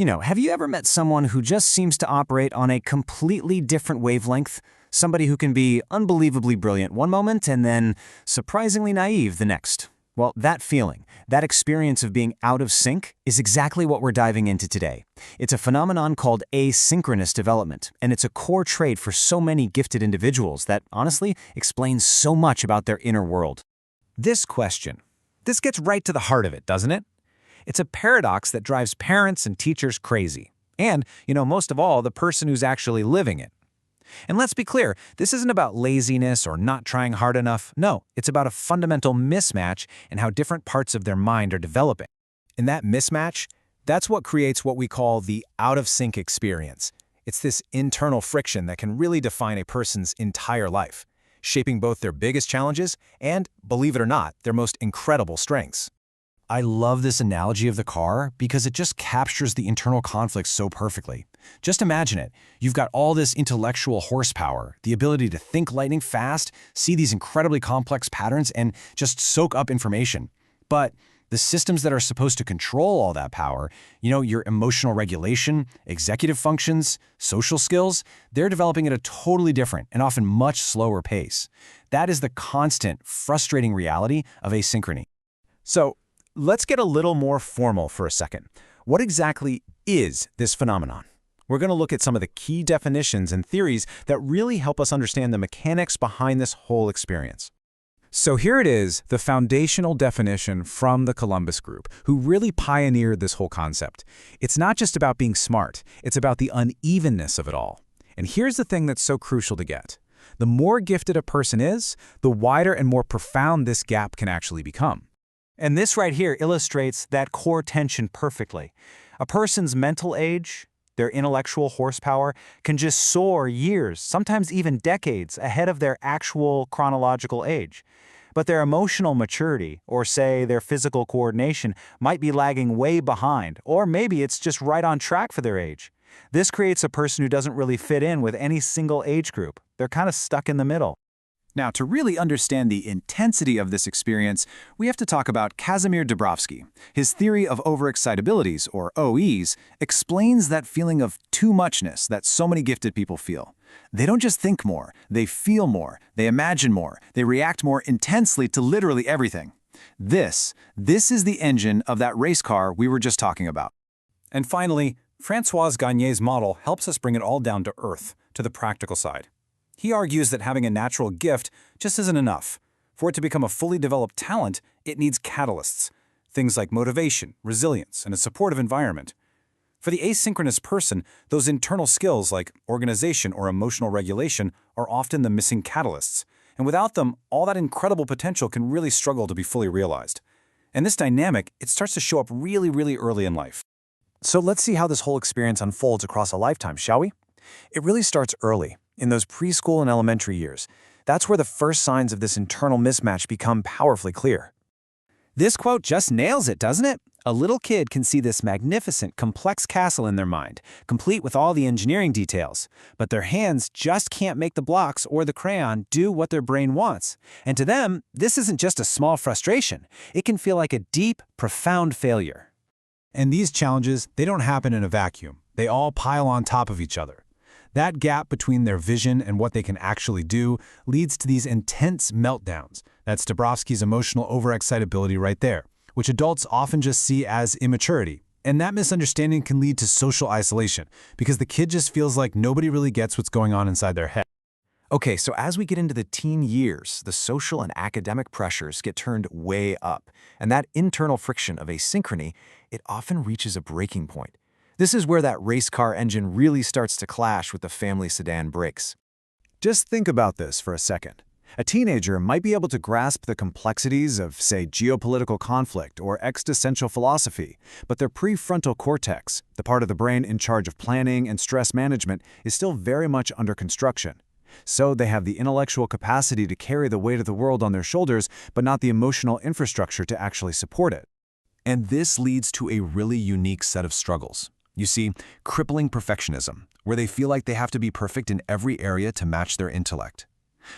Have you ever met someone who just seems to operate on a completely different wavelength? Somebody who can be unbelievably brilliant one moment and then surprisingly naive the next. Well, that feeling, that experience of being out of sync, is exactly what we're diving into today. It's a phenomenon called asynchronous development, and it's a core trait for so many gifted individuals that, honestly, explains so much about their inner world. This gets right to the heart of it, doesn't it? It's a paradox that drives parents and teachers crazy. And, most of all, the person who's actually living it. And let's be clear, this isn't about laziness or not trying hard enough. No, it's about a fundamental mismatch in how different parts of their mind are developing. And that mismatch, that's what creates what we call the out-of-sync experience. It's this internal friction that can really define a person's entire life, shaping both their biggest challenges and, believe it or not, their most incredible strengths. I love this analogy of the car because it just captures the internal conflict so perfectly. Just imagine it. You've got all this intellectual horsepower, the ability to think lightning fast, see these incredibly complex patterns, and just soak up information. But the systems that are supposed to control all that power, your emotional regulation, executive functions, social skills, they're developing at a totally different and often much slower pace. That is the constant, frustrating reality of asynchrony. So, let's get a little more formal for a second. What exactly is this phenomenon? We're going to look at some of the key definitions and theories that really help us understand the mechanics behind this whole experience. So here it is, the foundational definition from the Columbus Group, who really pioneered this whole concept. It's not just about being smart, it's about the unevenness of it all. And here's the thing that's so crucial to get. The more gifted a person is, the wider and more profound this gap can actually become. And this right here illustrates that core tension perfectly. A person's mental age, their intellectual horsepower, can just soar years, sometimes even decades, ahead of their actual chronological age. But their emotional maturity, or say their physical coordination, might be lagging way behind, or maybe it's just right on track for their age. This creates a person who doesn't really fit in with any single age group. They're kind of stuck in the middle. Now, to really understand the intensity of this experience, we have to talk about Kazimir Dabrowski. His theory of overexcitabilities, or OEs, explains that feeling of too muchness that so many gifted people feel. They don't just think more, they feel more, they imagine more, they react more intensely to literally everything. This is the engine of that race car we were just talking about. And finally, François Gagné's model helps us bring it all down to earth, to the practical side. He argues that having a natural gift just isn't enough. For it to become a fully developed talent, it needs catalysts, things like motivation, resilience, and a supportive environment. For the asynchronous person, those internal skills like organization or emotional regulation are often the missing catalysts, and without them, all that incredible potential can really struggle to be fully realized. And this dynamic, it starts to show up really, really early in life. So let's see how this whole experience unfolds across a lifetime, shall we? It really starts early. In those preschool and elementary years, that's where the first signs of this internal mismatch become powerfully clear. This quote just nails it, doesn't it? A little kid can see this magnificent, complex castle in their mind, complete with all the engineering details, but their hands just can't make the blocks or the crayon do what their brain wants. And to them, this isn't just a small frustration. It can feel like a deep, profound failure. And these challenges, they don't happen in a vacuum. They all pile on top of each other. That gap between their vision and what they can actually do leads to these intense meltdowns. That's Dabrowski's emotional overexcitability right there, which adults often just see as immaturity. And that misunderstanding can lead to social isolation, because the kid just feels like nobody really gets what's going on inside their head. Okay, so as we get into the teen years, the social and academic pressures get turned way up. And that internal friction of asynchrony, it often reaches a breaking point. This is where that race car engine really starts to clash with the family sedan brakes. Just think about this for a second. A teenager might be able to grasp the complexities of, say, geopolitical conflict or existential philosophy, but their prefrontal cortex, the part of the brain in charge of planning and stress management, is still very much under construction. So they have the intellectual capacity to carry the weight of the world on their shoulders, but not the emotional infrastructure to actually support it. And this leads to a really unique set of struggles. You see, crippling perfectionism, where they feel like they have to be perfect in every area to match their intellect.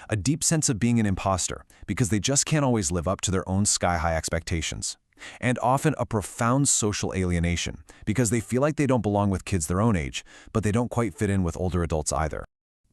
A deep sense of being an imposter, because they just can't always live up to their own sky-high expectations. and often a profound social alienation because they feel like they don't belong with kids their own age, but they don't quite fit in with older adults either.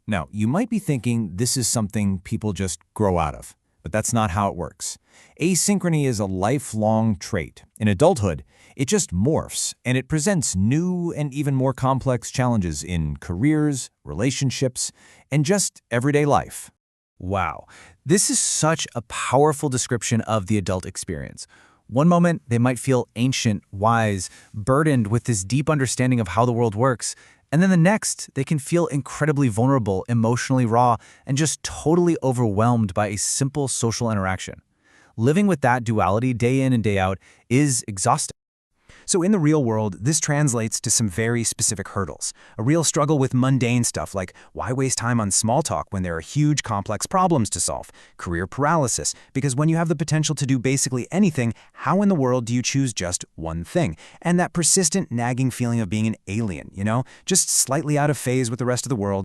Now, you might be thinking this is something people just grow out of, but that's not how it works. Asynchrony is a lifelong trait. In adulthood, it just morphs, and it presents new and even more complex challenges in careers, relationships, and just everyday life. Wow, this is such a powerful description of the adult experience. One moment, they might feel ancient, wise, burdened with this deep understanding of how the world works, and then the next, they can feel incredibly vulnerable, emotionally raw, and just totally overwhelmed by a simple social interaction. Living with that duality day in and day out is exhausting. So in the real world, this translates to some very specific hurdles. A real struggle with mundane stuff like why waste time on small talk when there are huge, complex problems to solve? Career paralysis, because when you have the potential to do basically anything, how in the world do you choose just one thing? And that persistent, nagging feeling of being an alien, just slightly out of phase with the rest of the world.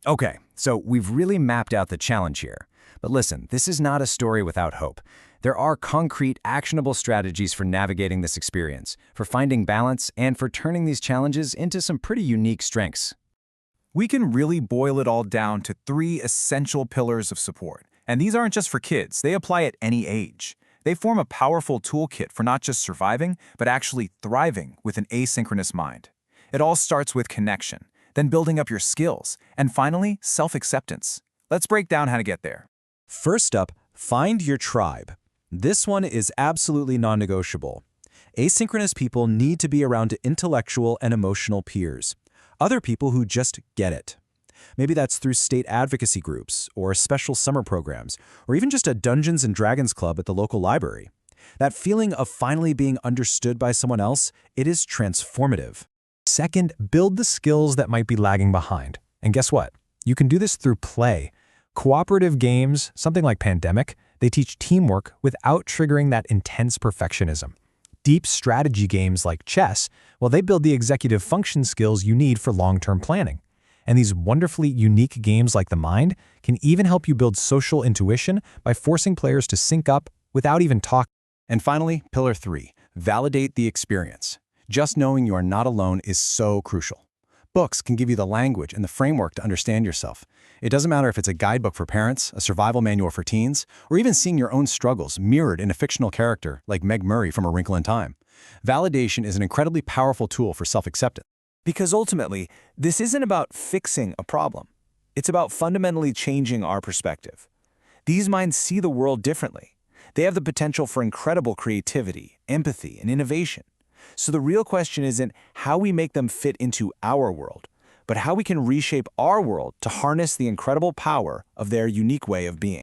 Okay, so we've really mapped out the challenge here. But listen, this is not a story without hope. There are concrete, actionable strategies for navigating this experience, for finding balance, and for turning these challenges into some pretty unique strengths. We can really boil it all down to 3 essential pillars of support. And these aren't just for kids, they apply at any age. They form a powerful toolkit for not just surviving, but actually thriving with an asynchronous mind. It all starts with connection, then building up your skills, and finally, self-acceptance. Let's break down how to get there. First up, find your tribe. This one is absolutely non-negotiable. Asynchronous people need to be around intellectual and emotional peers, other people who just get it. Maybe that's through state advocacy groups, or special summer programs, or even just a Dungeons & Dragons club at the local library. That feeling of finally being understood by someone else, it is transformative. Second, build the skills that might be lagging behind. And guess what? You can do this through play. Cooperative games, something like Pandemic, they teach teamwork without triggering that intense perfectionism. Deep strategy games like chess, well, they build the executive function skills you need for long-term planning. And these wonderfully unique games like The Mind can even help you build social intuition by forcing players to sync up without even talking. And finally, pillar 3, validate the experience. Just knowing you are not alone is so crucial. Books can give you the language and the framework to understand yourself. It doesn't matter if it's a guidebook for parents, a survival manual for teens, or even seeing your own struggles mirrored in a fictional character like Meg Murray from A Wrinkle in Time. Validation is an incredibly powerful tool for self-acceptance. Because ultimately, this isn't about fixing a problem. It's about fundamentally changing our perspective. These minds see the world differently. They have the potential for incredible creativity, empathy, and innovation. So the real question isn't how we make them fit into our world, but how we can reshape our world to harness the incredible power of their unique way of being.